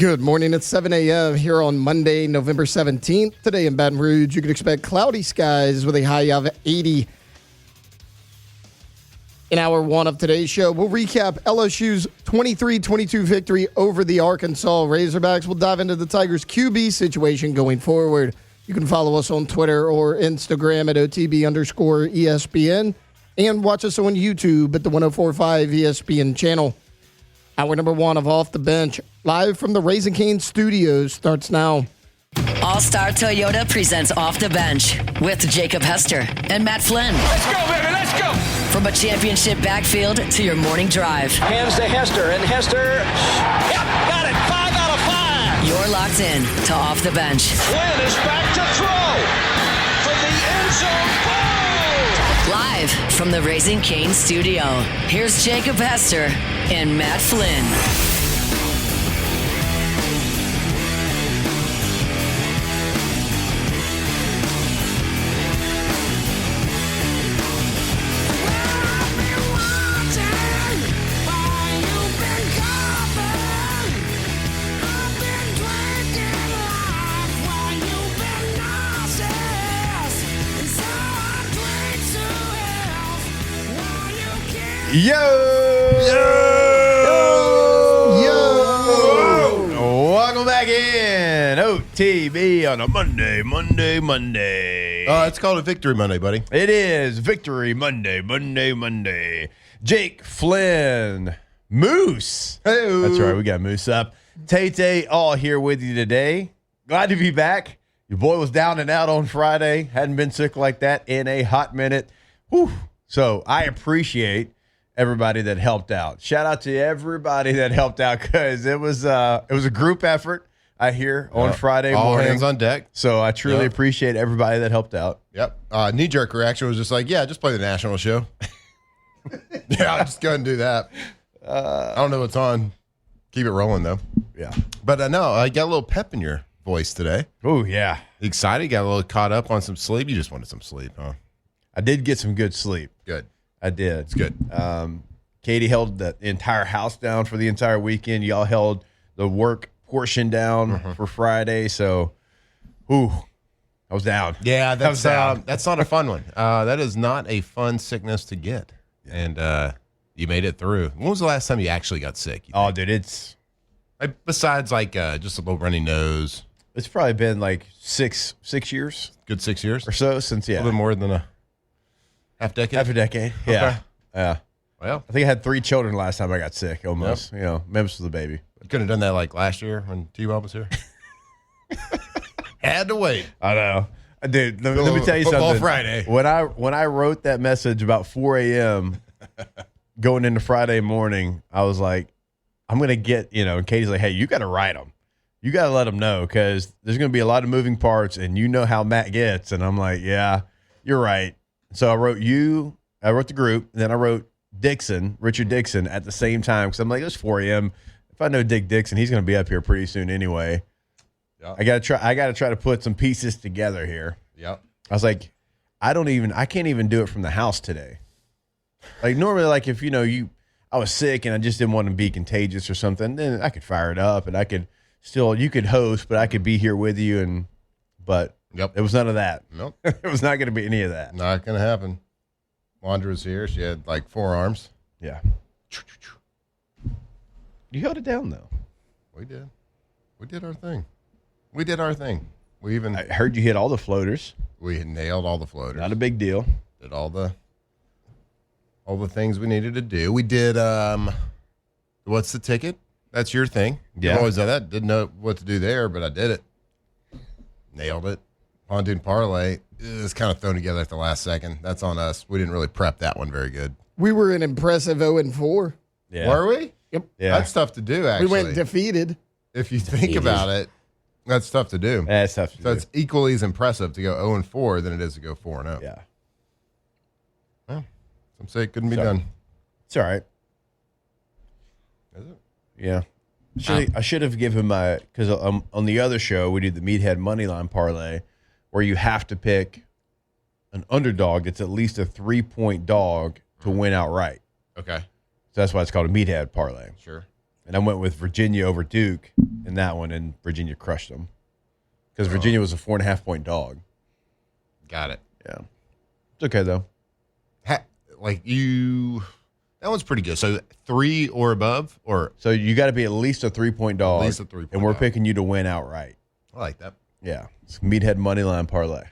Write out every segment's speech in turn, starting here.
Good morning. It's 7 a.m. here on Monday, November 17th. Today in Baton Rouge, you can expect cloudy skies with a high of 80. In hour one of today's show, we'll recap LSU's 23-22 victory over the Arkansas Razorbacks. We'll dive into the Tigers' QB situation going forward. You can follow us on Twitter or Instagram at OTB_ESPN and watch us on YouTube at the 104.5 ESPN channel. Hour number one of Off the Bench, live from the Raising Cane's studios, starts now. All-Star Toyota presents Off the Bench with Jacob Hester and Matt Flynn. Let's go, baby, let's go! From a championship backfield to your morning drive. Hands to Hester, and Hester, yep, got it, 5 out of 5! You're locked in to Off the Bench. Flynn is back to throw from the end zone. Boom! Live from the Raising Cane studio, here's Jacob Hester and Matt Flynn. Welcome back in OTB on a Monday. It's called a Victory Monday, buddy. It is Victory Monday. Jake Flynn, Moose. Hey, That's right, we got Moose up. Tay all here with you today. Glad to be back. Your boy was down and out on Friday. Hadn't been sick like that in a hot minute. Whew. So I appreciate everybody that helped out. Shout out to everybody that helped out because it was a group effort, I hear, on Friday morning. All hands on deck. So I truly appreciate everybody that helped out. Yep. Knee-jerk reaction was just like, yeah, just play the national show. Yeah, I'll just go ahead and do that. I don't know what's on. Keep it rolling, though. Yeah. But no, I got a little pep in your voice today. Oh, yeah. Excited? Got a little caught up on some sleep? You just wanted some sleep, huh? I did get some good sleep. Good. I did. It's good. Katie held the entire house down for the entire weekend. Y'all held the work portion down for Friday. So, I was down. Yeah, that's down. That's not a fun one. That is not a fun sickness to get. And you made it through. When was the last time you actually got sick? Oh, dude, it's besides just a little runny nose. It's probably been like six years. Good 6 years or so since, a little bit more than a half decade. Half a decade. Okay. Yeah. Well, I think I had 3 children last time I got sick. Almost. Yep. Memphis was the baby. You couldn't have done that like last year when T-Bob was here. Had to wait. I know. Dude, let me tell you Football something. Friday. When I wrote that message about 4 a.m. going into Friday morning, I was like, I'm going to get, and Katie's like, hey, you got to write them. You got to let them know because there's going to be a lot of moving parts and you know how Matt gets. And I'm like, yeah, you're right. So I wrote the group, and then I wrote Richard Dixon at the same time because I'm like, it's 4 a.m. If I know Dick Dixon, he's going to be up here pretty soon anyway. Yep. I got to try to put some pieces together here. Yep. I was like, I can't even do it from the house today. Like normally, like if I was sick and I just didn't want to be contagious or something, then I could fire it up and you could host, but I could be here with you but it was none of that. Nope. It was not going to be any of that. Not going to happen. Wanda was here. She had like 4 arms. Yeah. You held it down, though. We did. We did our thing. I heard you hit all the floaters. We had nailed all the floaters. Not a big deal. Did all the things we needed to do. We did, what's the ticket? That's your thing. Yeah. I've always done that. Didn't know what to do there, but I did it. Nailed it. Pontoon parlay is kind of thrown together at the last second. That's on us. We didn't really prep that one very good. We were an impressive 0-4. Yeah. Were we? Yep. Yeah. That's tough to do, actually. We went defeated. If you think about it, that's tough to do. That's tough to do. So it's equally as impressive to go 0-4 than it is to go 4-0. Yeah. Well, some say it couldn't be done. It's all right. Is it? Yeah. I should have given because on the other show, we did the Meathead Moneyline Parlay where you have to pick an underdog that's at least a 3-point dog to win outright. Okay. So that's why it's called a Meathead Parlay. Sure. And I went with Virginia over Duke. in that one, and Virginia crushed them because Virginia was a 4.5-point dog. Got it. Yeah, it's okay though. That one's pretty good. So 3 or above, or So you got to be at least a 3-point dog. At least a 3-point and we're dog. picking you to win outright. I like that. Yeah, it's Meathead money line parlay.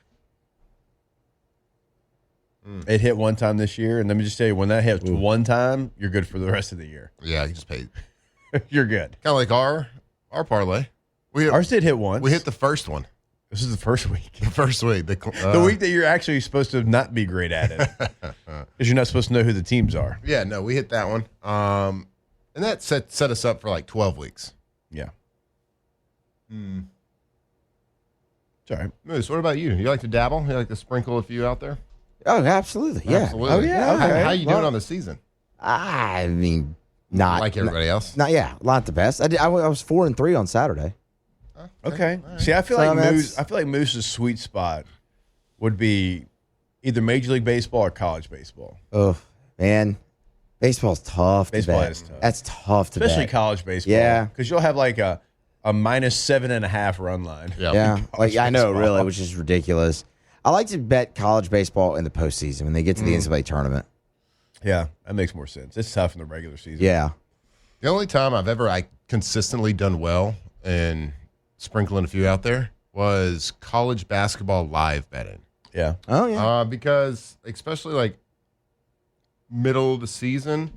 It hit one time this year, and let me just tell you, when that hits one time, you're good for the rest of the year. Yeah, you just paid. You're good. Kind of like our parlay. Ours did hit once. We hit the first one. This is the first week. The first week. The week that you're actually supposed to not be great at it. Because you're not supposed to know who the teams are. Yeah, no, we hit that one. And that set us up for like 12 weeks. Yeah. It's all right. Moose, what about you? You like to dabble? You like to sprinkle a few out there? Oh, absolutely. Yeah. Absolutely. Oh, yeah, okay. How you doing on the season? I mean, not Like everybody else? not the best. I was 4-3 on Saturday. Okay. See, I feel So like that's- Moose's sweet spot would be either Major League Baseball or college baseball. Oh man, baseball's tough. Baseball to bet. is tough. That's tough to Especially bet. college baseball. Yeah. Because you'll have like a -7.5 run line. Yeah. Yeah, like I know, baseball. really, which is ridiculous. I like to bet college baseball in the postseason when they get to the NCAA tournament. Yeah, that makes more sense. It's tough in the regular season. Yeah. The only time I've ever consistently done well and sprinkling a few out there was college basketball live betting. Yeah. Oh yeah. Because especially like middle of the season,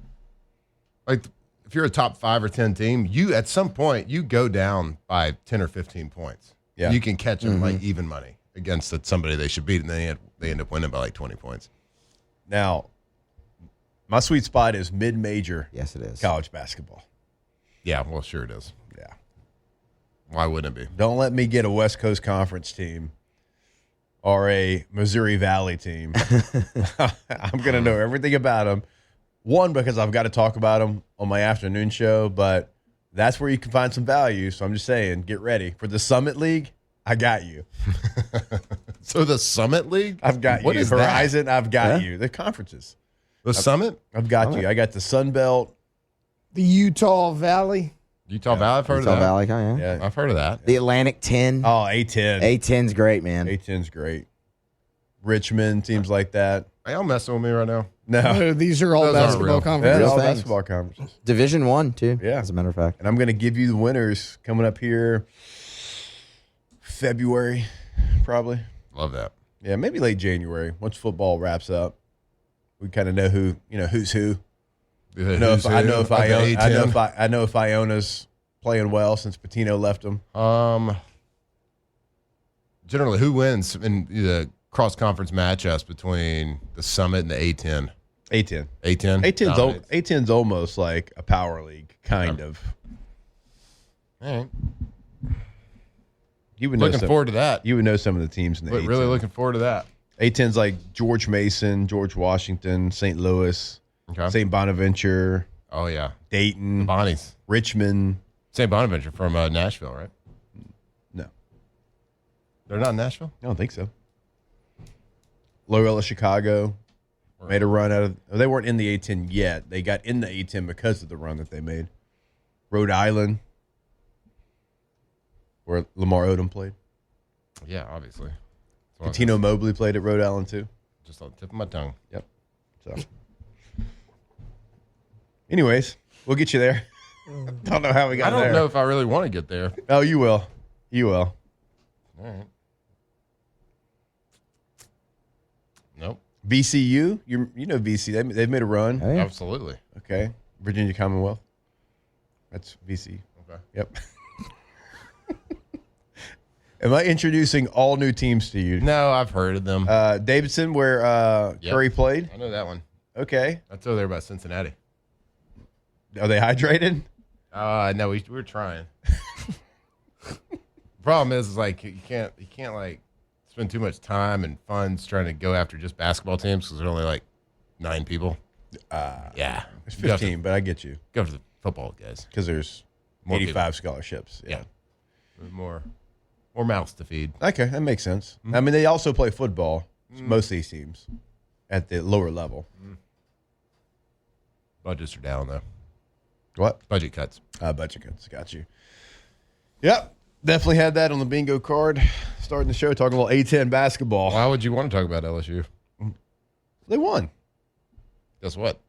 like if you're a top 5 or 10 team, you at some point you go down by 10 or 15 points. Yeah. You can catch them like even money against somebody they should beat, and then they end up winning by like 20 points. Now, my sweet spot is mid-major Yes, it is. college basketball. Yeah, well, sure it is. Yeah. Why wouldn't it be? Don't let me get a West Coast Conference team or a Missouri Valley team. I'm going to know everything about them. One, because I've got to talk about them on my afternoon show, but that's where you can find some value. So I'm just saying, get ready. For the Summit League, I got you. So the Summit League? I've got What you. is that? Horizon, I've got you. The conferences. The Summit? I've got you. I got the Sun Belt. The Utah Valley. Utah Valley? I've heard Utah of that. Valley, oh, yeah. Yeah. I've heard of that. The Atlantic 10. Oh, A10. A10's great, man. A10's great. Richmond, teams like that. Are y'all messing with me right now? No. These are all Those aren't basketball real. Yeah, conferences. Real all things. basketball conferences. Division 1 too. Yeah. As a matter of fact. And I'm going to give you the winners coming up here February, probably. Love that. Yeah, maybe late January. Once football wraps up, we kind of know who's who. I know if Iona's playing well since Patino left them. Generally, who wins in the cross-conference matchups between the Summit and the A10? A10. A10? A10's almost like a power league, kind of. All right. You would know Looking forward to that. You would know some of the teams in the A10. Really looking forward to that. A10's like George Mason, George Washington, St. Louis, Okay. St. Bonaventure, Oh, yeah. Dayton, Bonnie's. Richmond. St. Bonaventure from Nashville, right? No, They're not in Nashville? I don't think so. Loyola Chicago made a run out of. They weren't in the A10 yet. They got in the A10 because of the run that they made. Rhode Island, where Lamar Odom played. Yeah, obviously. Patino Mobley played at Rhode Island too. Just on the tip of my tongue. Yep. So, anyways, we'll get you there. Don't know how we got I there. don't know if I really want to get there. Oh, you will. You will. All right. Nope. VCU, you know VC. They've made a run. Oh, yeah. Absolutely. Okay. Virginia Commonwealth. That's VC. Okay. Yep. Am I introducing all new teams to you? No, I've heard of them. Davidson, where Yep. Curry played. I know that one. Okay. I told her about Cincinnati. Are they hydrated? No, we were trying. Problem is like you can't like spend too much time and funds trying to go after just basketball teams because there's only like 9 people. Yeah, It's You have 15, but I get you. to go after the football guys. Because there's More 85 scholarships. Yeah, there's more mouths to feed. Okay, that makes sense. I mean, they also play football, most of these teams, at the lower level. Budgets are down though. What? Budget cuts. Budget cuts. Got you. Yep. Definitely had that on the bingo card. Starting the show talking about A-10 basketball. Why would you want to talk about LSU? They won. Guess what?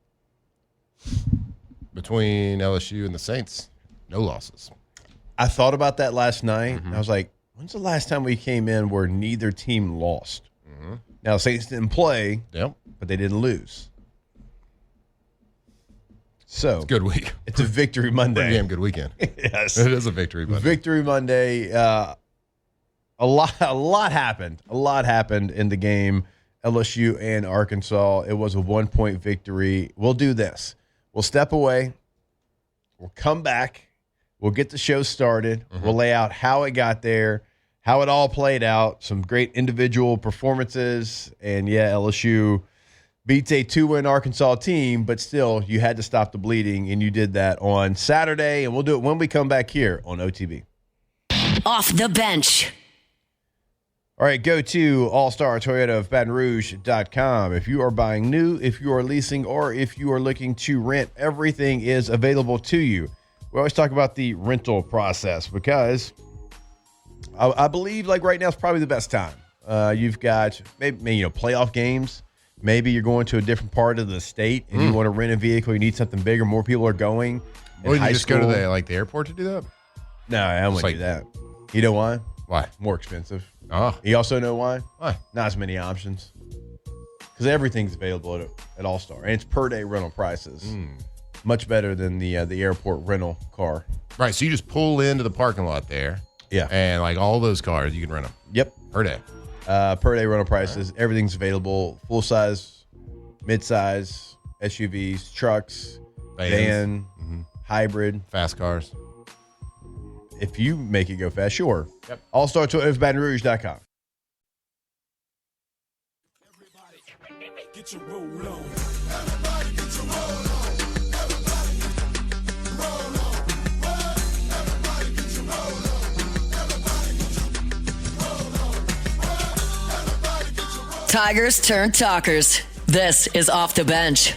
Between LSU and the Saints, no losses. I thought about that last night. I was like, when's the last time we came in where neither team lost? Now, Saints didn't play, Yep. but they didn't lose. So It's a good week. it's a victory Monday. Pretty damn good weekend. Yes. It is a victory. But Victory Monday. A lot happened. A lot happened in the game. LSU and Arkansas. It was a 1-point victory. We'll do this. We'll step away. We'll come back. We'll get the show started. We'll lay out how it got there, how it all played out, some great individual performances. And, yeah, LSU beats a 2-win Arkansas team, but still, you had to stop the bleeding, and you did that on Saturday. And we'll do it when we come back here on OTB. Off the bench. All right, go to All-Star Toyota of Baton Rouge.com. If you are buying new, if you are leasing, or if you are looking to rent, everything is available to you. We always talk about the rental process because I believe like right now is probably the best time. You've got maybe playoff games. Maybe you're going to a different part of the state and you want to rent a vehicle. You need something bigger. More people are going. Or you just go to the airport to do that? No, I wouldn't do that. You know why? Why? More expensive. Oh, You also know why? why? Not as many options. Because everything's available at All-Star. And it's per-day rental prices. Much better than the airport rental car. Right. So you just pull into the parking lot there, Yeah. and like all those cars, you can rent them Yep. per day. Per-day rental prices. Everything's available. Full-size, mid-size, SUVs, trucks, van, hybrid. Fast cars. If you make it go fast, sure. Yep. All-Star Toyota of Baton Rouge.com. Get your roll on. Tigers turn talkers. This is Off the Bench.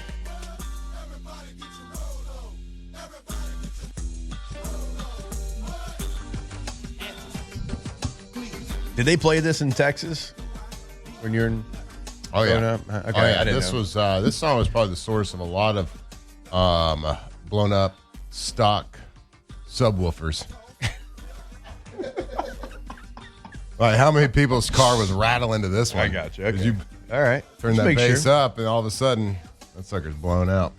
Did they play this in Texas when you're in? Oh growing yeah. up? Okay, Oh yeah. I didn't This know. was this song was probably the source of a lot of blown up stock subwoofers. Like how many people's car was rattling to this one? I got you. 'Cause Okay. You All right. turn Just that make bass sure. up, and all of a sudden, that sucker's blown out.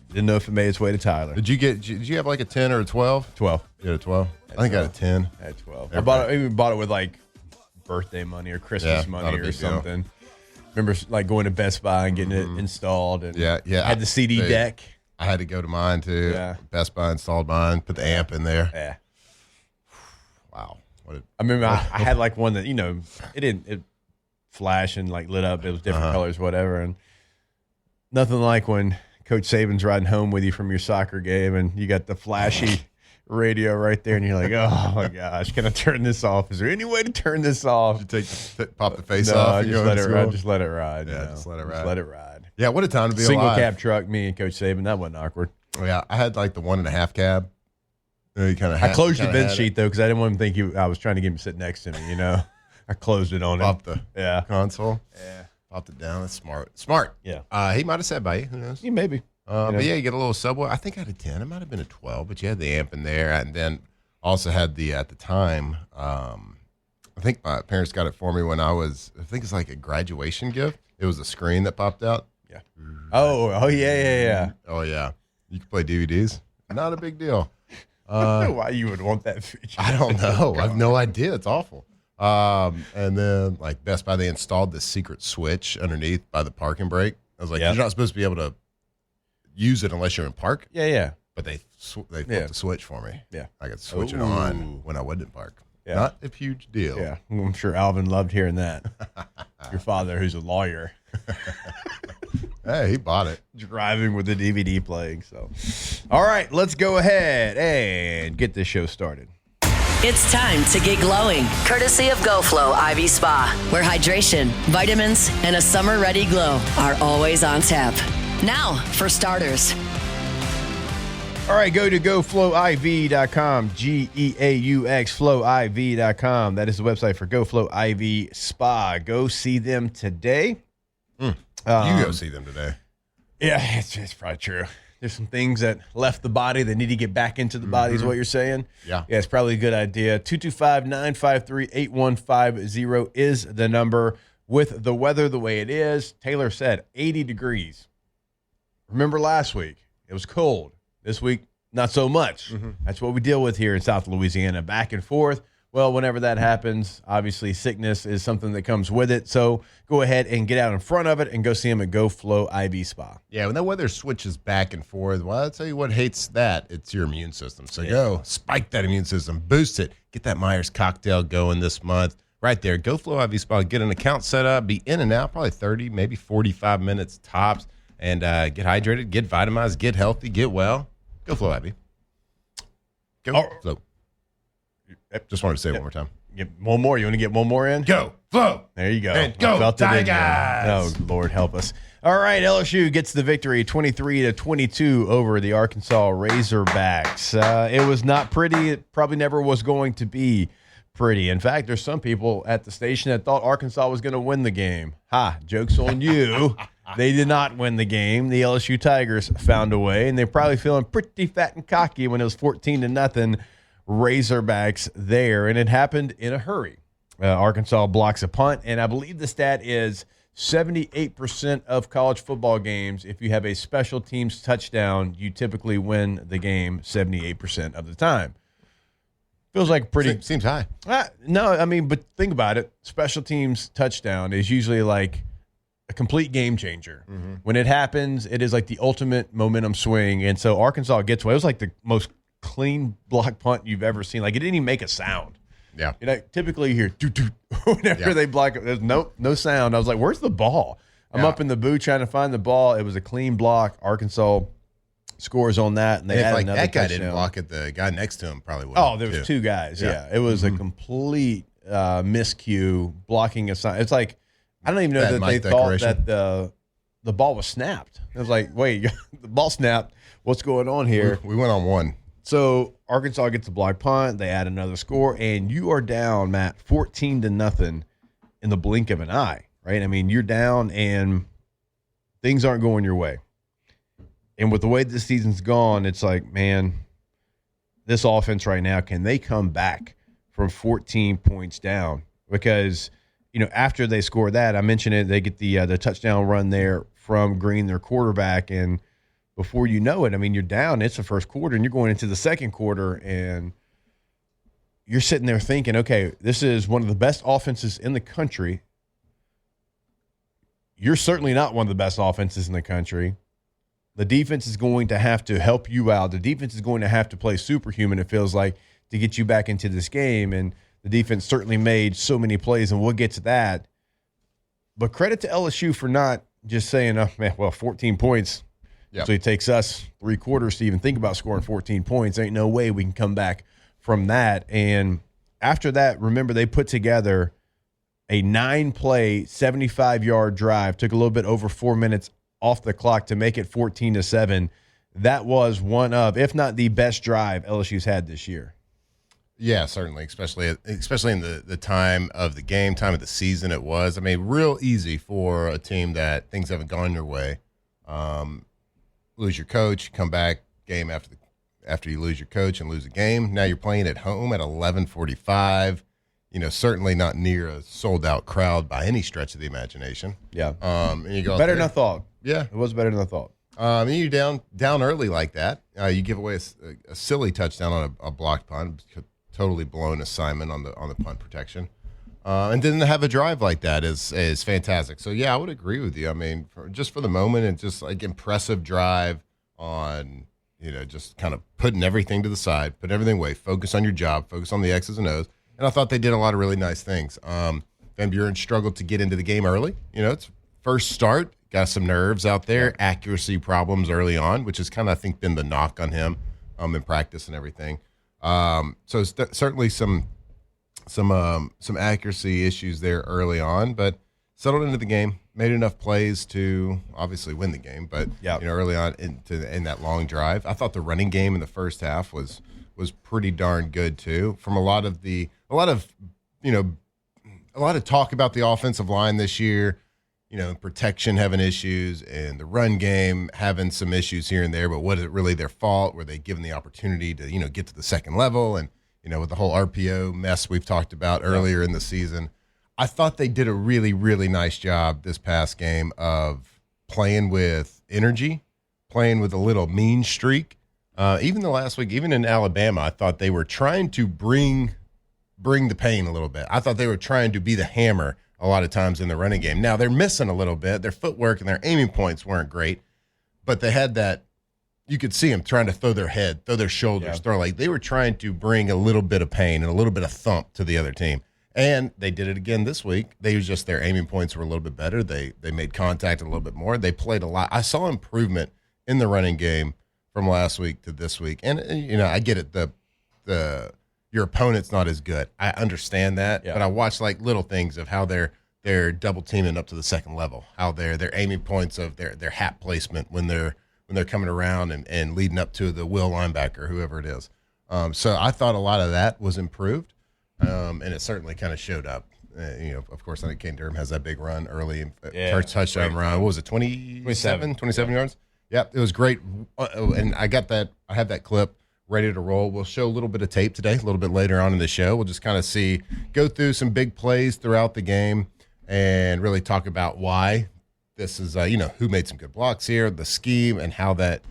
Didn't know if it made its way to Tyler. Did you have like a 10 or a 12? 12. You had a 12? I think I had a 10. At 12. Yeah, I even bought it with like birthday money or Christmas Yeah, not money a or big deal. something. Remember like going to Best Buy and getting it installed and Yeah. had the CD Dude, deck. I had to go to mine too. Yeah. Best Buy installed mine, put the amp in there. Yeah. Wow. I remember I had like one that, it flashed and like lit up. It was different colors, whatever. And nothing like when Coach Saban's riding home with you from your soccer game and you got the flashy radio right there and you're like, oh my gosh, can I turn this off? Is there any way to turn this off? Pop the face No, off. I and just go let to it school? ride. Just let it ride. Yeah, just let it ride. Let it ride. Yeah, what a time to be Single alive. cab truck, me and Coach Saban. That wasn't awkward. Oh, yeah, I had like the 1.5 cab. You kind of I closed the bench sheet though because I didn't want him to think I was trying to get him to sit next to me. I closed it on him. Pop the Yeah. console. Yeah. Popped it down. That's smart. Smart. Yeah. He might have said Bayou. Who knows? Yeah, maybe. But yeah, you get a little Subway. I think I had a 10. It might have been a 12, but you had the amp in there. And then also had at the time, I think my parents got it for me when I think it's like a graduation gift. It was a screen that popped out. Yeah. Oh, yeah. Oh, yeah. You can play DVDs. Not a big deal. I don't know why you would want that feature. I don't know. I have no idea. It's awful. And then like Best Buy, they installed this secret switch underneath by the parking brake. I was like, Yep. you're not supposed to be able to use it unless you're in park. Yeah. But they flipped Yeah. the switch for me. Yeah. I could switch it Ooh. on when I wasn't in park. Yeah. Not a huge deal. Yeah. I'm sure Alvin loved hearing that. Your father, who's a lawyer, Hey, he bought it. driving with the DVD playing. So, all right, let's go ahead and get this show started. It's time to get glowing, courtesy of GoFlow IV Spa, where hydration, vitamins, and a summer-ready glow are always on tap. Now, for starters. All right, go to goflowiv.com, Geaux, flowiv.com. That is the website for GoFlow IV Spa. Go see them today. You go see them today. Yeah, it's probably true. There's some things that left the body that need to get back into the body is what you're saying? Yeah. Yeah, it's probably a good idea. 225-953-8150 is the number. With the weather the way it is, Taylor said 80 degrees. Remember last week, it was cold. This week, not so much. That's what we deal with here in South Louisiana, back and forth. Well, whenever that happens, obviously sickness is something that comes with it. So go ahead and get out in front of it and go see them at GoFlow IV Spa. Yeah, when the weather switches back and forth, well, I'll tell you what hates that. It's your immune system. So go spike that immune system, boost it, get that Myers cocktail going this month. Right there, GoFlow IV Spa, get an account set up, be in and out, probably 30, maybe 45 minutes tops, and get hydrated, get vitamized, get healthy, get well. GoFlow IV. GoFlow. Just wanted to say it one more time. Get one more. You want to get one more in? Go, Flow. There you go. And go, Felt it in Tigers. there. Oh, Lord help us. All right, LSU gets the victory 23-22 over the Arkansas Razorbacks. It was not pretty. It probably never was going to be pretty. In fact, there's some people at the station that thought Arkansas was going to win the game. Ha, joke's on you. They did not win the game. The LSU Tigers found a way, and they're probably feeling pretty fat and cocky when it was 14-0 Razorbacks there, and it happened in a hurry. Arkansas blocks a punt, and I believe the stat is 78% of college football games, if you have a special teams touchdown, you typically win the game 78% of the time. Feels like pretty... Seems high. No, I mean, but think about it. Special teams touchdown is usually like a complete game changer. When it happens, it is like the ultimate momentum swing, and so Arkansas gets away. It was like the most clean block punt you've ever seen. Like, it didn't even make a sound. Yeah. You know, typically you hear doo-doo whenever they block it. There's no sound. I was like, where's the ball? I'm up in the booth trying to find the ball. It was a clean block. Arkansas scores on that, and they had another that guy touchdown. didn't block it, the guy next to him probably would. Oh, there was two guys. Yeah. It was a complete miscue blocking a sign. It's like, I don't even know that they thought that the ball was snapped. It was like, wait, the ball snapped. What's going on here? We went on one. So Arkansas gets a block punt. They add another score, and you are down, Matt, 14-0 in the blink of an eye, right? I mean, you're down, and things aren't going your way. And with the way this season's gone, it's like, man, this offense right now, can they come back from 14 points down? Because, you know, after they score that, I mentioned it, they get the touchdown run there from Green, their quarterback, and before you know it, I mean, you're down. It's the first quarter, and you're going into the second quarter, and you're sitting there thinking, okay, this is one of the best offenses in the country. You're certainly not one of the best offenses in the country. The defense is going to have to help you out. The defense is going to have to play superhuman, it feels like, to get you back into this game, and the defense certainly made so many plays, and we'll get to that. But credit to LSU for not just saying, oh, man, well, 14 points. Yep. So it takes us 3 quarters to even think about scoring 14 points. Ain't no way we can come back from that. And after that, remember, they put together a 9-play, 75-yard drive. Took a little bit over 4 minutes off the clock to make it 14-7. That was one of, if not the best drive LSU's had this year. Yeah, certainly, especially in the time of the game, time of the season it was. I mean, real easy for a team that things haven't gone your way. Lose your coach, come back game after you lose your coach and lose a game. Now you're playing at home at 11:45. You know, certainly not near a sold-out crowd by any stretch of the imagination. Yeah. And you go better than I thought. Yeah. It was better than I thought. And you're down early like that. You give away a silly touchdown on a blocked punt, totally blown assignment on the punt protection. And then to have a drive like that is fantastic. So, yeah, I would agree with you. I mean, just for the moment, and just like impressive drive on, you know, just kind of putting everything to the side, put everything away, focus on your job, focus on the X's and O's. And I thought they did a lot of really nice things. Van Buren struggled to get into the game early. You know, it's first start, got some nerves out there, accuracy problems early on, which has kind of, I think, been the knock on him in practice and everything. So certainly some accuracy issues there early on, but settled into the game, made enough plays to obviously win the game, but early on in that long drive, I thought the running game in the first half was pretty darn good too. From a lot of talk about the offensive line this year, protection having issues and the run game having some issues here and there, but was it really their fault? Were they given the opportunity to, get to the second level? And, with the whole RPO mess we've talked about earlier in the season, I thought they did a really, really nice job this past game of playing with energy, playing with a little mean streak. Even the last week, even in Alabama, I thought they were trying to bring the pain a little bit. I thought they were trying to be the hammer a lot of times in the running game. Now, they're missing a little bit. Their footwork and their aiming points weren't great, but they had that. You could see them trying to throw their head, throw their shoulders, they were trying to bring a little bit of pain and a little bit of thump to the other team. And they did it again this week. They was just their aiming points were a little bit better. They made contact a little bit more. They played a lot. I saw improvement in the running game from last week to this week. And I get it. Your opponent's not as good. I understand that, but I watch like little things of how they're double teaming up to the second level, how their aiming points of their hat placement when they're coming around and leading up to the will linebacker, whoever it is. So I thought a lot of that was improved, and it certainly kind of showed up. Of course, I think Kane Durham has that big run early, touchdown run. What was it, 27 yards? Yep, it was great. And I have that clip ready to roll. We'll show a little bit of tape today, a little bit later on in the show. We'll just kind of go through some big plays throughout the game and really talk about why this is, who made some good blocks here, the scheme, and how that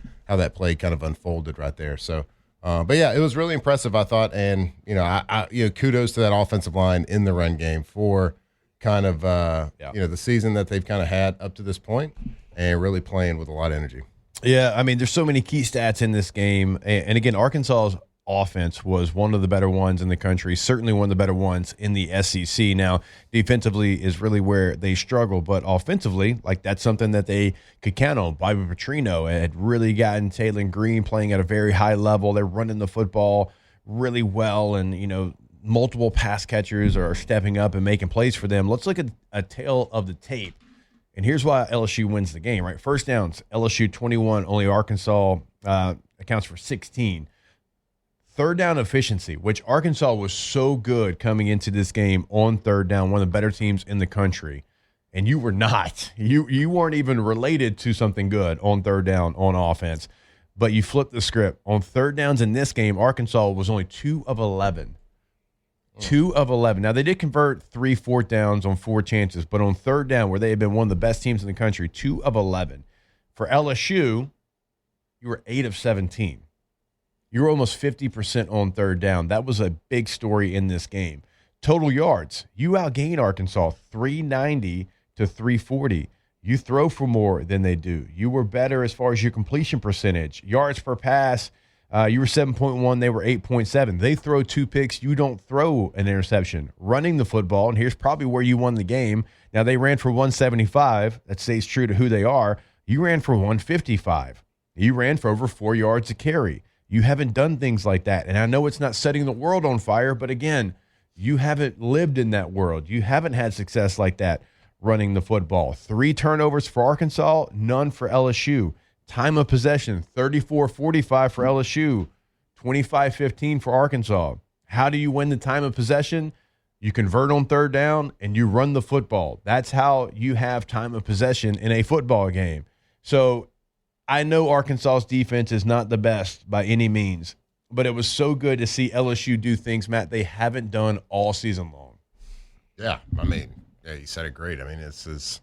play kind of unfolded right there. So, but yeah, it was really impressive, I thought. And, kudos to that offensive line in the run game for kind of, the season that they've kind of had up to this point and really playing with a lot of energy. Yeah, I mean, there's so many key stats in this game. And again, Arkansas's offense was one of the better ones in the country, certainly one of the better ones in the SEC. Now, defensively is really where they struggle, but offensively, that's something that they could count on. Bobby Petrino had really gotten Taylor Green playing at a very high level. They're running the football really well, and, multiple pass catchers are stepping up and making plays for them. Let's look at a tail of the tape. And here's why LSU wins the game, right? First downs, LSU 21, only Arkansas accounts for 16. Third down efficiency, which Arkansas was so good coming into this game on third down, one of the better teams in the country. And you were not. You weren't even related to something good on third down on offense. But you flipped the script. On third downs in this game, Arkansas was only 2 of 11. 2 of 11. Now, they did convert 3 fourth downs on 4 chances, but on third down, where they had been one of the best teams in the country, 2 of 11. For LSU, you were 8 of 17. You were almost 50% on third down. That was a big story in this game. Total yards, you outgained Arkansas 390 to 340. You throw for more than they do. You were better as far as your completion percentage. Yards per pass, you were 7.1. They were 8.7. They throw 2 picks. You don't throw an interception. Running the football, and here's probably where you won the game. Now, they ran for 175. That stays true to who they are. You ran for 155. You ran for over 4 yards a carry. You haven't done things like that. And I know it's not setting the world on fire, but again, you haven't lived in that world. You haven't had success like that running the football. 3 turnovers for Arkansas, none for LSU. Time of possession, 34-45 for LSU, 25-15 for Arkansas. How do you win the time of possession? You convert on third down and you run the football. That's how you have time of possession in a football game. So I know Arkansas's defense is not the best by any means, but it was so good to see LSU do things, Matt, they haven't done all season long. Yeah, I mean, you said it great. I mean, this is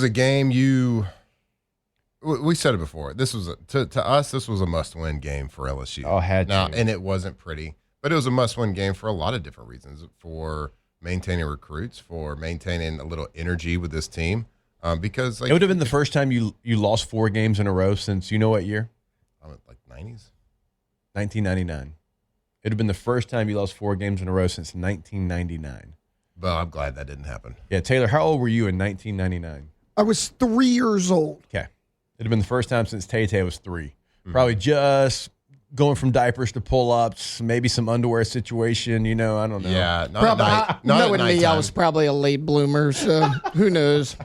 a game we said it before. This was to us, this was a must-win game for LSU. Oh, had to. And it wasn't pretty, but it was a must-win game for a lot of different reasons, for maintaining recruits, for maintaining a little energy with this team. Because it would have been the first time you lost 4 games in a row since you know what year? Like 90s? 1999. It would have been the first time you lost 4 games in a row since 1999. Well, I'm glad that didn't happen. Yeah, Taylor, how old were you in 1999? I was 3 years old. Okay. It would have been the first time since Tay-Tay was 3. Mm-hmm. Probably just going from diapers to pull-ups, maybe some underwear situation, I don't know. Yeah. Knowing me, I was probably a late bloomer, so who knows?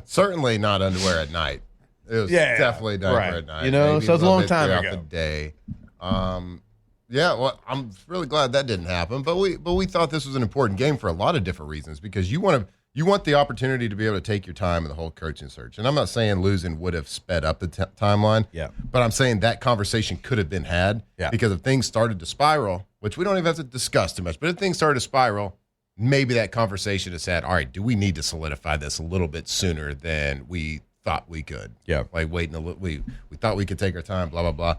Certainly not underwear at night. It was definitely underwear at night. You know, Maybe so it's a long bit time throughout ago. the day. Well, I'm really glad that didn't happen. But we thought this was an important game for a lot of different reasons because you want the opportunity to be able to take your time in the whole coaching search. And I'm not saying losing would have sped up the timeline. Yeah. But I'm saying that conversation could have been had. Yeah. Because if things started to spiral, which we don't even have to discuss too much, but if things started to spiral, maybe that conversation is said, all right, do we need to solidify this a little bit sooner than we thought we could? Yeah. Like waiting a little, we thought we could take our time, blah, blah, blah.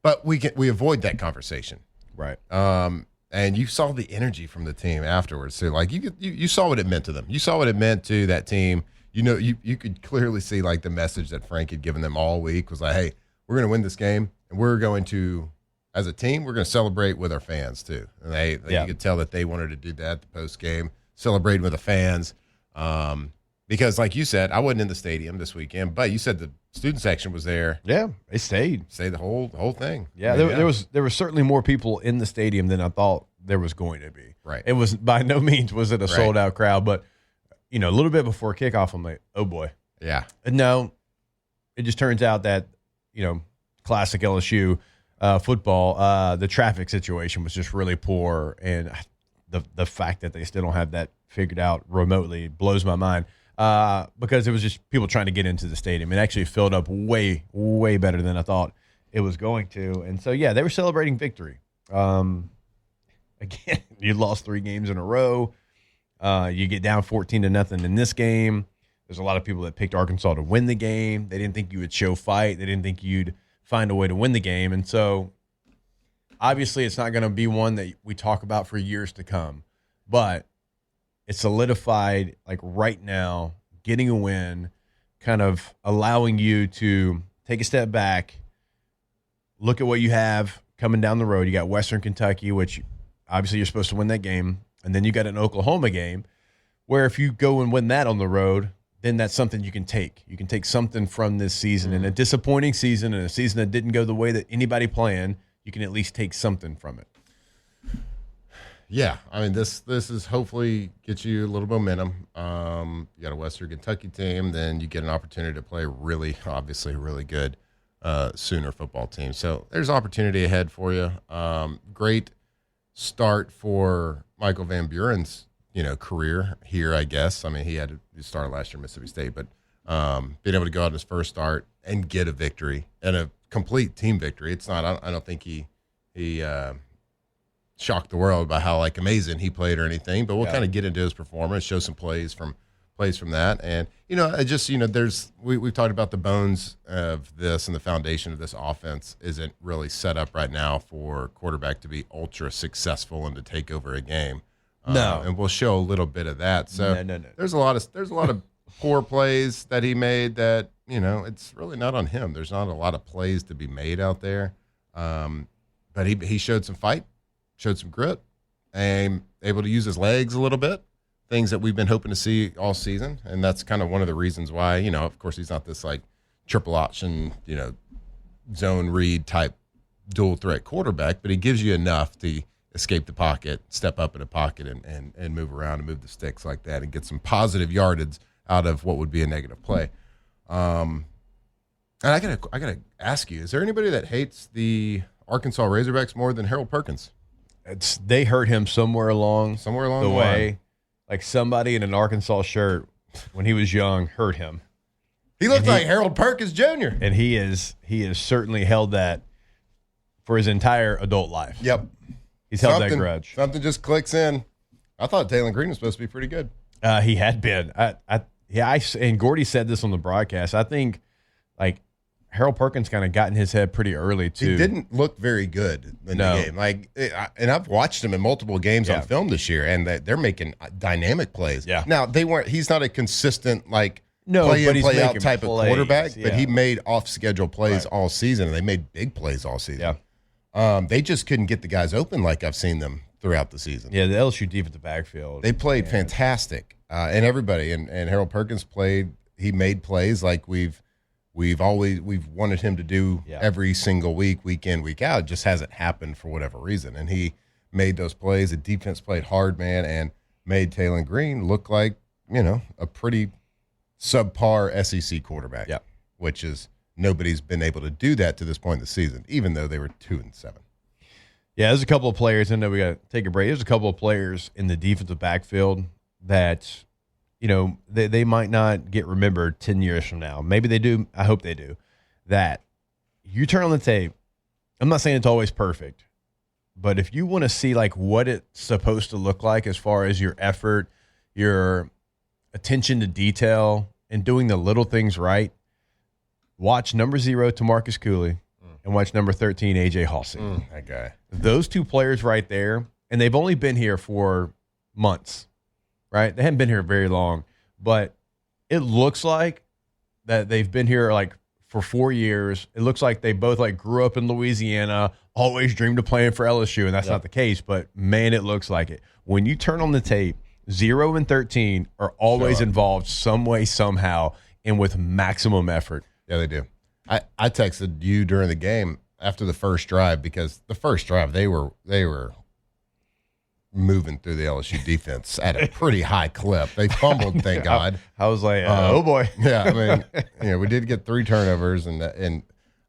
But we avoid that conversation. Right. And you saw the energy from the team afterwards. So like you saw what it meant to them. You saw what it meant to that team. You know, you could clearly see like the message that Frank had given them all week was like, hey, we're going to win this game and we're going to, as a team, we're going to celebrate with our fans too. And you could tell that they wanted to do that the post game, celebrating with the fans. Because like you said, I wasn't in the stadium this weekend, but you said the student section was there. Yeah, they stayed. Stayed the whole thing. Yeah, there was certainly more people in the stadium than I thought there was going to be. Right. It was by no means was it a sold out crowd, but you know, a little bit before kickoff, I'm like, oh boy. Yeah. No, it just turns out that, you know, classic LSU football, the traffic situation was just really poor, and the fact that they still don't have that figured out remotely blows my mind. Because it was just people trying to get into the stadium. It actually filled up way, way better than I thought it was going to. And so, yeah, they were celebrating victory. Again, you lost 3 games in a row. You get down 14-0 in this game. There's a lot of people that picked Arkansas to win the game. They didn't think you would show fight. They didn't think you'd find a way to win the game. And so, obviously, it's not going to be one that we talk about for years to come. But it's solidified, like right now, getting a win, kind of allowing you to take a step back, look at what you have coming down the road. You got Western Kentucky, which obviously you're supposed to win that game. And then you got an Oklahoma game where if you go and win that on the road, then that's something you can take. You can take something from this season. And a disappointing season and a season that didn't go the way that anybody planned, you can at least take something from it. Yeah, I mean this is hopefully gets you a little momentum. You got a Western Kentucky team, then you get an opportunity to play really good Sooner football team. So there's opportunity ahead for you. Great start for Michael Van Buren's career here, I guess. I mean he had to start last year at Mississippi State, but being able to go out his first start and get a victory and a complete team victory. It's not. I don't think he shocked the world by how like amazing he played or anything, but we'll kind of get into his performance, show some plays from that. And I just there's we've talked about the bones of this and the foundation of this offense isn't really set up right now for quarterback to be ultra successful and to take over a game. And we'll show a little bit of that. So No. there's a lot of poor plays that he made that it's really not on him. There's not a lot of plays to be made out there, but he showed some fight. Showed some grit, and able to use his legs a little bit, things that we've been hoping to see all season. And that's kind of one of the reasons why, of course, he's not this like triple option, zone read type dual threat quarterback, but he gives you enough to escape the pocket, step up in the pocket and move around and move the sticks like that and get some positive yardage out of what would be a negative play. And I gotta ask you, is there anybody that hates the Arkansas Razorbacks more than Harold Perkins? They hurt him somewhere along the way. line. Like somebody in an Arkansas shirt when he was young hurt him. He looked like Harold Perkins Jr. And he has certainly held that for his entire adult life. Yep. He's held that grudge. Something just clicks in. I thought Taylor Green was supposed to be pretty good. He had been. And Gordy said this on the broadcast. I think like Harold Perkins kind of got in his head pretty early too. He didn't look very good in the game. And I've watched him in multiple games on film this year, and they're making dynamic plays. Yeah. Now he's not a consistent play in, play out type plays, of quarterback, but he made off schedule plays all season, and they made big plays all season. Yeah. They just couldn't get the guys open like I've seen them throughout the season. Yeah, the LSU defensive backfield. They played fantastic, and everybody and Harold Perkins played. He made plays like we've wanted him to do every single week in, week out. It just hasn't happened for whatever reason. And he made those plays. The defense played hard, man, and made Taylor Green look like, a pretty subpar SEC quarterback. Yep. Which is nobody's been able to do that to this point in the season, even though they were 2-7. Yeah, there's a couple of players. I know we got to take a break. There's a couple of players in the defensive backfield that, they might not get remembered 10 years from now. Maybe they do. I hope they do. That you turn on the tape. I'm not saying it's always perfect, but if you want to see like what it's supposed to look like as far as your effort, your attention to detail, and doing the little things right, watch number 0 Tamarcus Cooley and watch number 13 AJ Halsey. That guy. Those two players right there, and they've only been here for months, right? They haven't been here very long, but it looks like that they've been here like for 4 years. It looks like they both like grew up in Louisiana, always dreamed of playing for LSU, and that's not the case, but man, it looks like it. When you turn on the tape, 0 and 13 are always involved some way, somehow, and with maximum effort. Yeah, they do. I texted you during the game after the first drive because the first drive they were moving through the LSU defense at a pretty high clip. They fumbled, thank God. I was like, oh boy. Yeah, I mean, we did get 3 turnovers and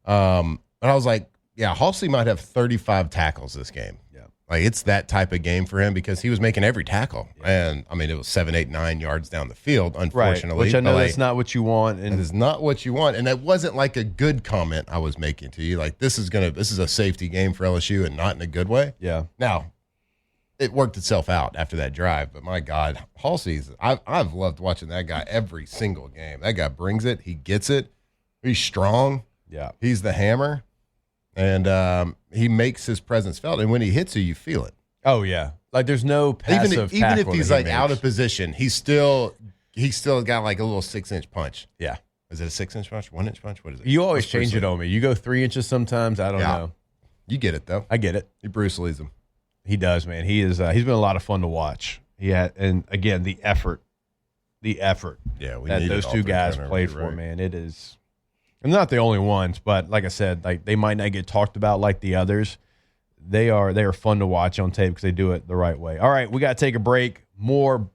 I was like, yeah, Halsey might have 35 tackles this game. Yeah, like it's that type of game for him because he was making every tackle, and I mean it was 7, 8, 9 yards down the field. Unfortunately, right. Which I know that's not what you want, and it is not what you want. And that wasn't like a good comment I was making to you. Like this is a safety game for LSU, and not in a good way. Yeah. Now, it worked itself out after that drive, but my God, Halsey's I've loved watching that guy every single game. That guy brings it. He gets it. He's strong. Yeah. He's the hammer. And he makes his presence felt, and when he hits you feel it. Oh yeah, like there's no passive even if he's like makes. out of position, he's still got like a little 6-inch punch. Yeah, is it a 6-inch punch, 1-inch punch? What is it? You always change it on me. You go 3 inches sometimes. I don't know. You get it though. I get it. He Bruce Lee's him. He does, man. He is. He's been a lot of fun to watch. And again, the effort. Yeah, that those two guys played for, man. It is. And they're not the only ones, but like I said, like they might not get talked about like the others. They are fun to watch on tape because they do it the right way. All right, we got to take a break. More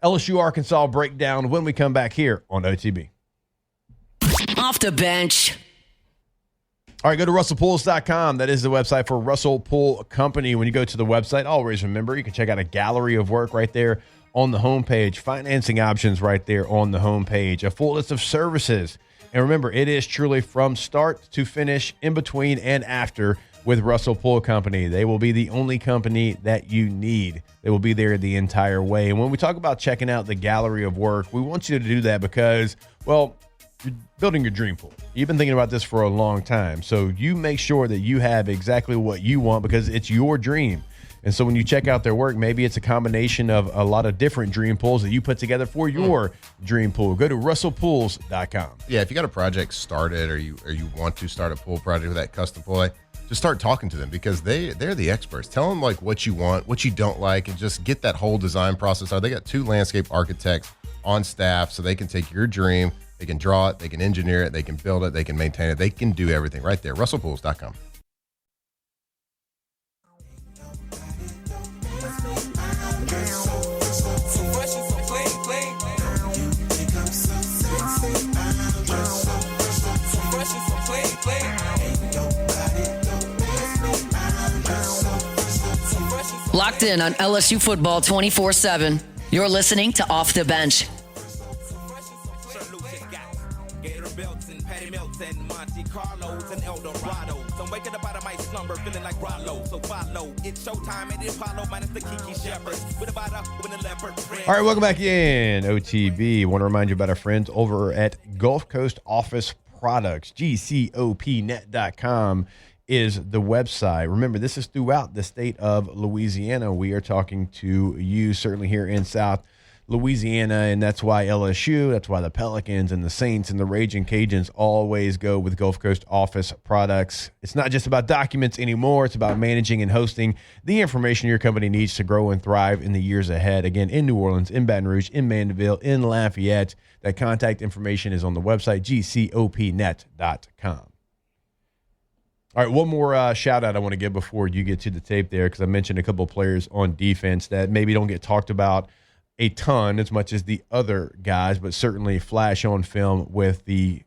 LSU Arkansas breakdown when we come back here on OTB. Off the bench. All right, go to RussellPools.com. That is the website for Russell Pool Company. When you go to the website, always remember you can check out a gallery of work right there on the homepage, financing options right there on the homepage, a full list of services. And remember, it is truly from start to finish, in between and after with Russell Pool Company. They will be the only company that you need. They will be there the entire way. And when we talk about checking out the gallery of work, we want you to do that because, well, you're building your dream pool. You've been thinking about this for a long time. So you make sure that you have exactly what you want because it's your dream. And so when you check out their work, maybe it's a combination of a lot of different dream pools that you put together for your dream pool. Go to russellpools.com. Yeah, if you got a project started or you want to start a pool project with that custom pool, just start talking to them because they're the experts. Tell them like what you want, what you don't like, and just get that whole design process out. They got 2 landscape architects on staff so they can take your dream, they can draw it, they can engineer it, they can build it, they can maintain it, they can do everything right there. russellpools.com. Locked in on LSU football 24/7. You're listening to Off the Bench. All right, welcome back in, OTB. Want to remind you about our friends over at Gulf Coast Office Products, GCOPnet.com. is the website. Remember, this is throughout the state of Louisiana. We are talking to you certainly here in South Louisiana, and that's why LSU, that's why the Pelicans and the Saints and the Raging Cajuns always go with Gulf Coast Office Products. It's not just about documents anymore. It's about managing and hosting the information your company needs to grow and thrive in the years ahead. Again, in New Orleans, in Baton Rouge, in Mandeville, in Lafayette. That contact information is on the website, GCOPnet.com. All right, one more shout out I want to give before you get to the tape there, because I mentioned a couple of players on defense that maybe don't get talked about a ton as much as the other guys, but certainly flash on film with the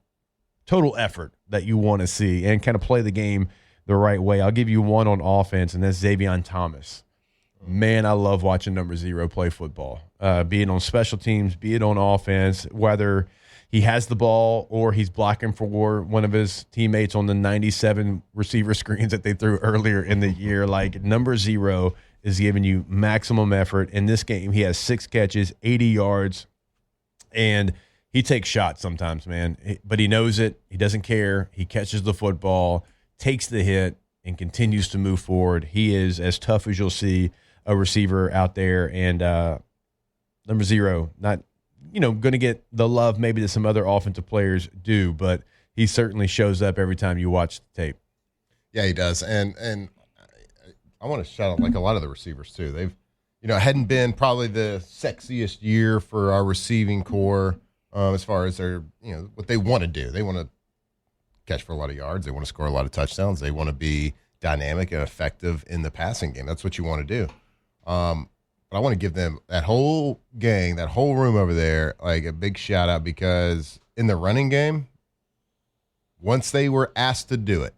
total effort that you want to see and kind of play the game the right way. I'll give you one on offense, and that's Xavier Thomas. Man, I love watching number 0 play football, be it on special teams, be it on offense, whether he has the ball or he's blocking for one of his teammates on the 97 receiver screens that they threw earlier in the year. Like, number 0 is giving you maximum effort. In this game, he has 6 catches, 80 yards, and he takes shots sometimes, man. But he knows it. He doesn't care. He catches the football, takes the hit, and continues to move forward. He is as tough as you'll see a receiver out there. And number 0, not going to get the love maybe that some other offensive players do, but he certainly shows up every time you watch the tape. Yeah, he does. And I want to shout out like a lot of the receivers too. They've, it hadn't been probably the sexiest year for our receiving core as far as their, what they want to do. They want to catch for a lot of yards. They want to score a lot of touchdowns. They want to be dynamic and effective in the passing game. That's what you want to do. But I want to give them, that whole gang, that whole room over there, like a big shout out, because in the running game, once they were asked to do it,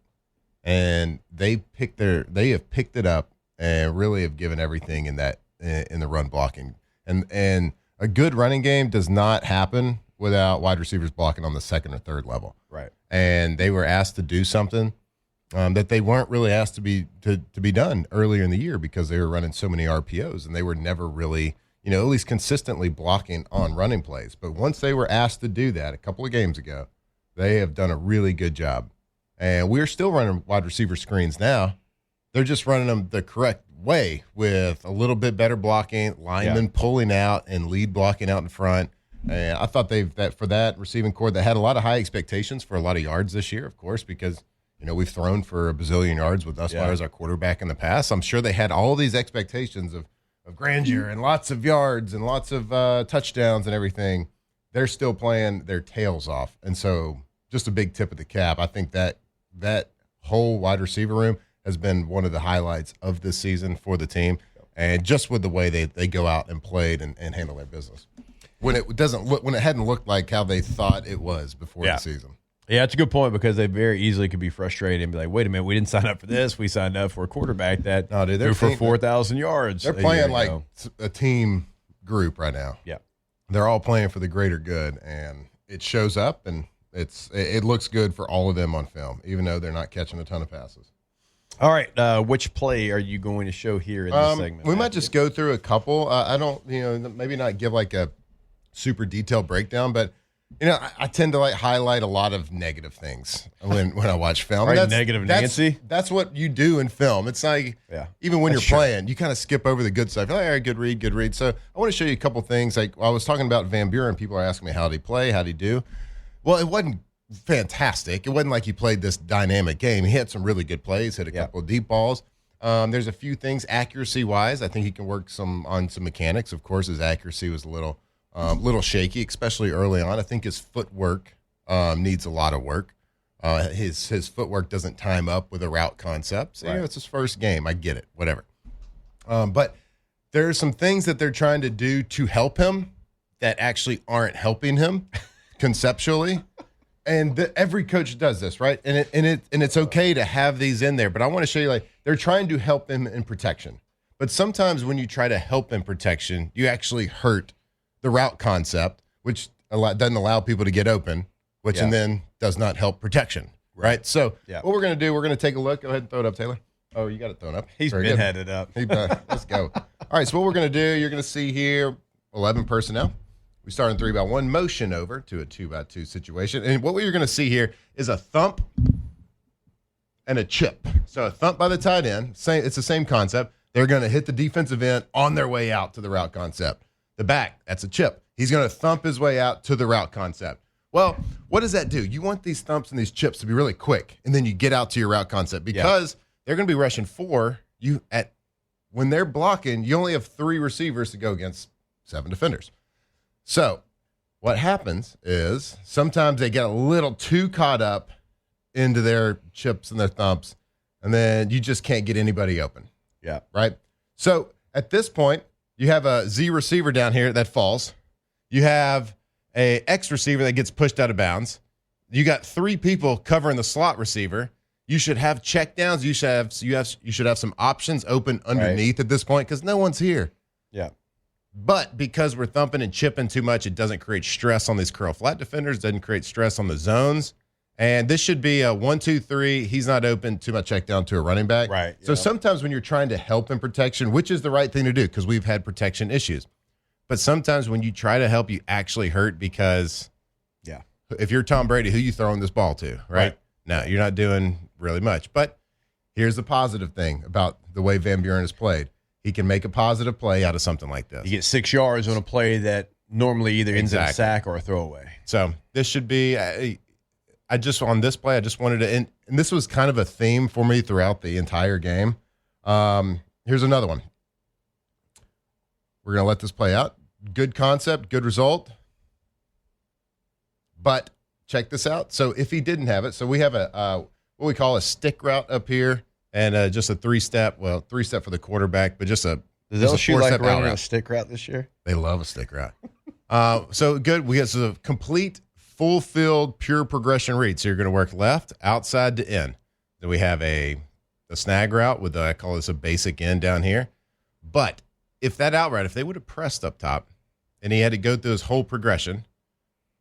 and they have picked it up and really have given everything in the run blocking. And a good running game does not happen without wide receivers blocking on the second or third level. Right. And they were asked to do something that they weren't really asked to be done earlier in the year, because they were running so many RPOs and they were never really, at least consistently blocking on running plays. But once they were asked to do that a couple of games ago, they have done a really good job. And we're still running wide receiver screens now. They're just running them the correct way with a little bit better blocking, linemen pulling out and lead blocking out in front. And I thought for that receiving core, they had a lot of high expectations for a lot of yards this year, of course, because we've thrown for a bazillion yards with Usmeyer as our quarterback in the past. I'm sure they had all these expectations of grandeur and lots of yards and lots of touchdowns and everything. They're still playing their tails off. And so just a big tip of the cap. I think that whole wide receiver room has been one of the highlights of this season for the team, and just with the way they go out and played and handle their business. When it hadn't looked like how they thought it was before the season. Yeah, it's a good point, because they very easily could be frustrated and be like, wait a minute, we didn't sign up for this. We signed up for a quarterback that threw for 4,000 yards. They're playing like a team group right now. Yeah. They're all playing for the greater good, and it shows up, and it looks good for all of them on film, even though they're not catching a ton of passes. All right, which play are you going to show here in this segment? We might just go through a couple. I don't, maybe not give like a super detailed breakdown, but I tend to like highlight a lot of negative things when I watch film. Right, negative Nancy. That's what you do in film. It's like even when you're playing, you kind of skip over the good stuff. All right, good read. So I want to show you a couple things. Like I was talking about Van Buren. People are asking me how did he play, how did he do. Well, it wasn't fantastic. It wasn't like he played this dynamic game. He had some really good plays, hit a couple of deep balls. There's a few things accuracy-wise. I think he can work on some mechanics. Of course, his accuracy was a little shaky, especially early on. I think his footwork needs a lot of work. His footwork doesn't time up with a route concept. So, it's his first game. I get it, whatever. But there are some things that they're trying to do to help him that actually aren't helping him conceptually. And every coach does this, right? And it's okay to have these in there. But I want to show you, like, they're trying to help him in protection. But sometimes when you try to help in protection, you actually hurt the route concept, which doesn't allow people to get open, which and then does not help protection, right? So what we're going to do, we're going to take a look. Go ahead and throw it up, Taylor. Oh, you got it thrown up. He's been headed up. Let's go. All right, so what we're going to do, you're going to see here 11 personnel. We start in 3-by-1 motion over to a 2-by-2 situation. And what you're going to see here is a thump and a chip. So a thump by the tight end, it's the same concept. They're going to hit the defensive end on their way out to the route concept. The back, that's a chip. He's going to thump his way out to the route concept. Well, what does that do? You want these thumps and these chips to be really quick, and then you get out to your route concept, because they're going to be rushing 4. When they're blocking, you only have 3 receivers to go against 7 defenders. So what happens is sometimes they get a little too caught up into their chips and their thumps, and then you just can't get anybody open. Yeah. Right? So at this point, You have a Z receiver down here that falls. You have a X receiver that gets pushed out of bounds. You got 3 people covering the slot receiver. You should have check downs. You should have some options open underneath at this point because no one's here. Yeah. But because we're thumping and chipping too much, it doesn't create stress on these curl flat defenders, doesn't create stress on the zones. And this should be a 1, 2, 3. He's not open to my check down to a running back. Right. So sometimes when you're trying to help in protection, which is the right thing to do because we've had protection issues. But sometimes when you try to help, you actually hurt because if you're Tom Brady, who you throwing this ball to, right? No, you're not doing really much. But here's the positive thing about the way Van Buren has played. He can make a positive play out of something like this. You get 6 yards on a play that normally either ends in a sack or a throwaway. So this should be I just on this play, I just wanted to and this was kind of a theme for me throughout the entire game. Here's another one. We're going to let this play out. Good concept, good result. But check this out. So if he didn't have it, so we have a what we call a stick route up here and just a 3-step, 3-step for the quarterback, but just a Does just LSU like running a stick route this year? They love a stick route. So good. We have a complete, full field, pure progression read. So you're going to work left, outside to in. Then we have a snag route with I call this a basic end down here. But if that out route, if they would have pressed up top and he had to go through his whole progression,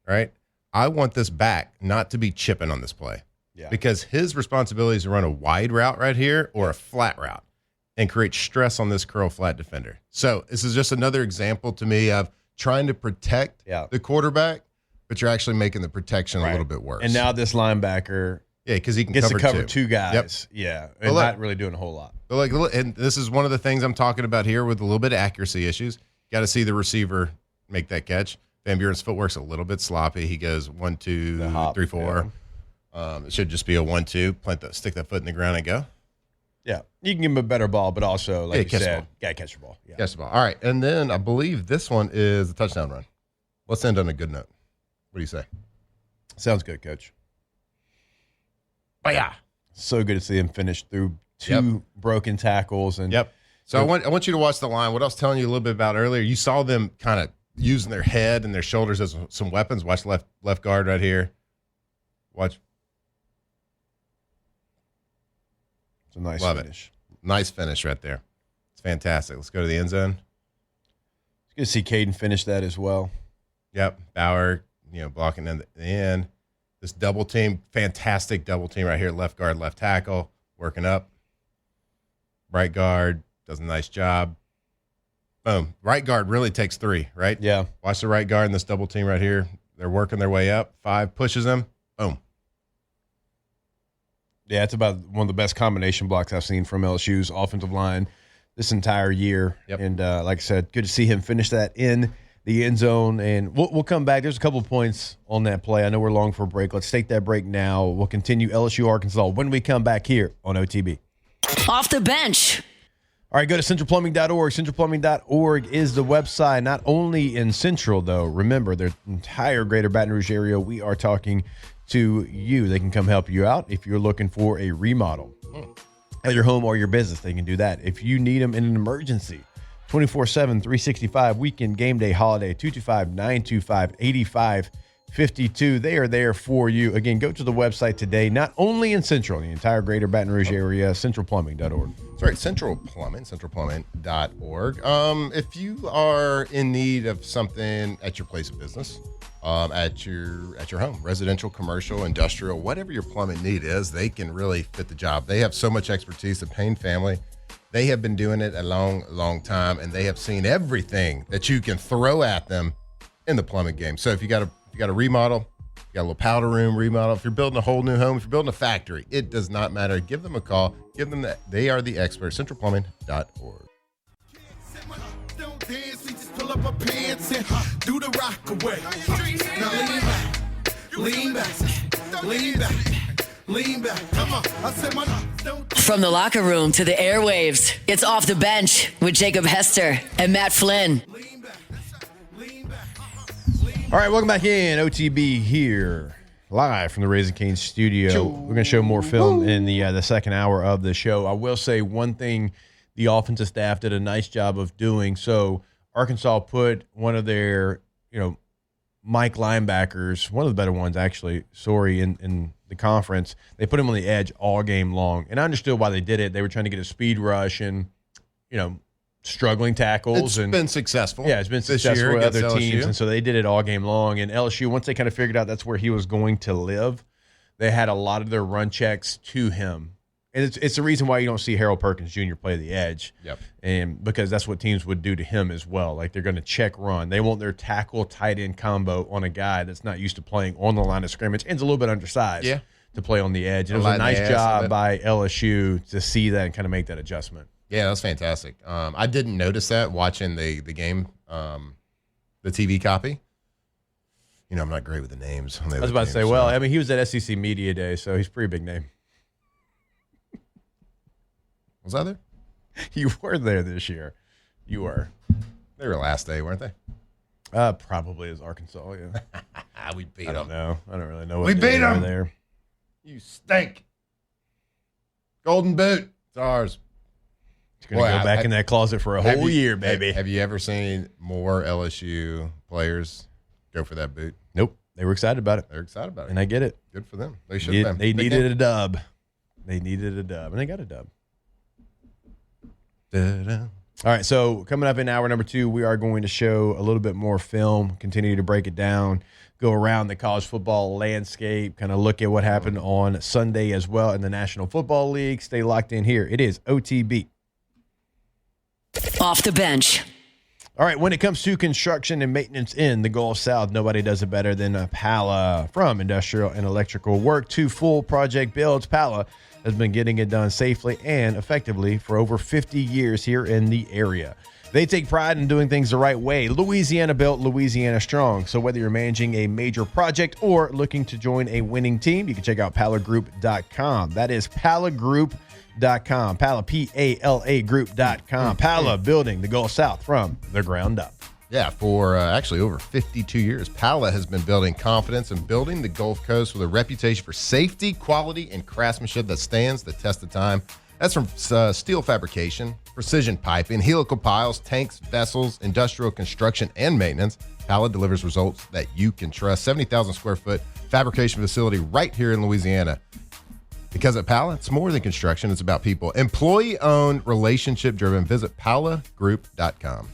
right? I want this back not to be chipping on this play. Yeah. Because his responsibility is to run a wide route right here or a flat route and create stress on this curl flat defender. So this is just another example to me of trying to protect the quarterback, but you're actually making the protection a little bit worse. And now this linebacker because he gets can to cover 2 guys. Yep. Yeah, and not really doing a whole lot. But and this is one of the things I'm talking about here with a little bit of accuracy issues. Got to see the receiver make that catch. Van Buren's footwork's a little bit sloppy. He goes 1, 2, 3, 4. It should just be a 1, 2. Stick that foot in the ground and go. Yeah, you can give him a better ball, but also, like you said, got to catch the ball. Yeah. Catch the ball. All right, and then I believe this one is a touchdown run. Let's end on a good note. What do you say? Sounds good, Coach. Oh, yeah. So good to see him finish through 2 broken tackles. And So I want you to watch the line. What I was telling you a little bit about earlier, you saw them kind of using their head and their shoulders as some weapons. Watch left guard right here. Watch. It's a nice finish. Nice finish right there. It's fantastic. Let's go to the end zone. It's good to see Caden finish that as well. Yep. Bauer, blocking in the end. This double team, fantastic double team right here. Left guard, left tackle, working up. Right guard does a nice job. Boom. Right guard really takes 3, right? Yeah. Watch the right guard in this double team right here. They're working their way up. 5 pushes them. Boom. Yeah, it's about one of the best combination blocks I've seen from LSU's offensive line this entire year. Yep. And like I said, good to see him finish that in the end zone. And we'll come back. There's a couple of points on that play. I know we're long for a break. Let's take that break now. We'll continue LSU Arkansas when we come back here on OTB. Off the bench. All right, go to centralplumbing.org. Centralplumbing.org is the website, not only in Central, though. Remember, the entire greater Baton Rouge area, we are talking to you. They can come help you out if you're looking for a remodel at your home or your business. They can do that. If you need them in an emergency, 24/7, 365, weekend, game day, holiday, 225-925-8552. They are there for you. Again, go to the website today, not only in Central, the entire greater Baton Rouge area, centralplumbing.org. That's right, Central Plumbing, centralplumbing.org. If you are in need of something at your place of business, at your home, residential, commercial, industrial, whatever your plumbing need is, they can really fit the job. They have so much expertise. The Payne family, they have been doing it a long time, and they have seen everything that you can throw at them in the plumbing game. So if you got a remodel, you got a little powder room remodel, if you're building a whole new home, if you're building a factory, it does not matter. Give them a call. Give them that. They are the experts. Centralplumbing.org. Dance, we just pull up our pants and do the rock away. Now lean back. Come on, I said my don't. From the locker room to the airwaves, it's Off the Bench with Jacob Hester and Matt Flynn. Lean back. All right, welcome back in. OTB here, live from the Raising Cane's studio. We're going to show more film in the second hour of the show. I will say one thing the offensive staff did a nice job of doing. So Arkansas put one of their, Mike linebackers, one of the better ones actually, in the conference. They put him on the edge all game long. And I understood why they did it. They were trying to get a speed rush and, struggling tackles. It's been successful. Yeah, it's been successful with other LSU. teams. And so they did it all game long. And LSU, once they kind of figured out that's where he was going to live, they had a lot of their run checks to him. And it's the reason why you don't see Harold Perkins Jr. play the edge. Yep. And because that's what teams would do to him as well. Like they're going to check run. They want their tackle tight end combo on a guy that's not used to playing on the line of scrimmage and is a little bit undersized to play on the edge. And it was a nice job by LSU to see that and kind of make that adjustment. Yeah, that's fantastic. I didn't notice that watching the game, the TV copy. I'm not great with the names. I was about to say, he was at SEC Media Day, so he's a pretty big name. Was I there? You were there this year. You were. They were last day, weren't they? Probably as Arkansas, yeah. We beat I them. don't know. I don't really know what We beat them there. You stink. Golden boot. It's ours. It's going to go back in that closet for a whole year, baby. Have you ever seen more LSU players go for that boot? Nope. They were excited about it. They're excited about it. And I get it. Good for them. They should have been. They needed a dub. They needed a dub. And they got a dub. Da-da. All right, so coming up in hour number 2, we are going to show a little bit more film, continue to break it down, go around the college football landscape, kind of look at what happened on Sunday as well in the National Football League. Stay locked in here. It is OTB. Off the bench. All right, when it comes to construction and maintenance in the Gulf South, nobody does it better than Pala. From industrial and electrical work to full project builds, Pala has been getting it done safely and effectively for over 50 years here in the area. They take pride in doing things the right way. Louisiana built, Louisiana strong. So whether you're managing a major project or looking to join a winning team, you can check out palagroup.com. That is palagroup.com. Pala, P-A-L-A group.com. Pala, building the Gulf South from the ground up. Yeah, for actually over 52 years, Pala has been building confidence and building the Gulf Coast with a reputation for safety, quality, and craftsmanship that stands the test of time. That's from steel fabrication, precision piping, helical piles, tanks, vessels, industrial construction, and maintenance. Pala delivers results that you can trust. 70,000 square foot fabrication facility right here in Louisiana. Because at Pala, it's more than construction. It's about people. Employee-owned, relationship-driven. Visit palagroup.com.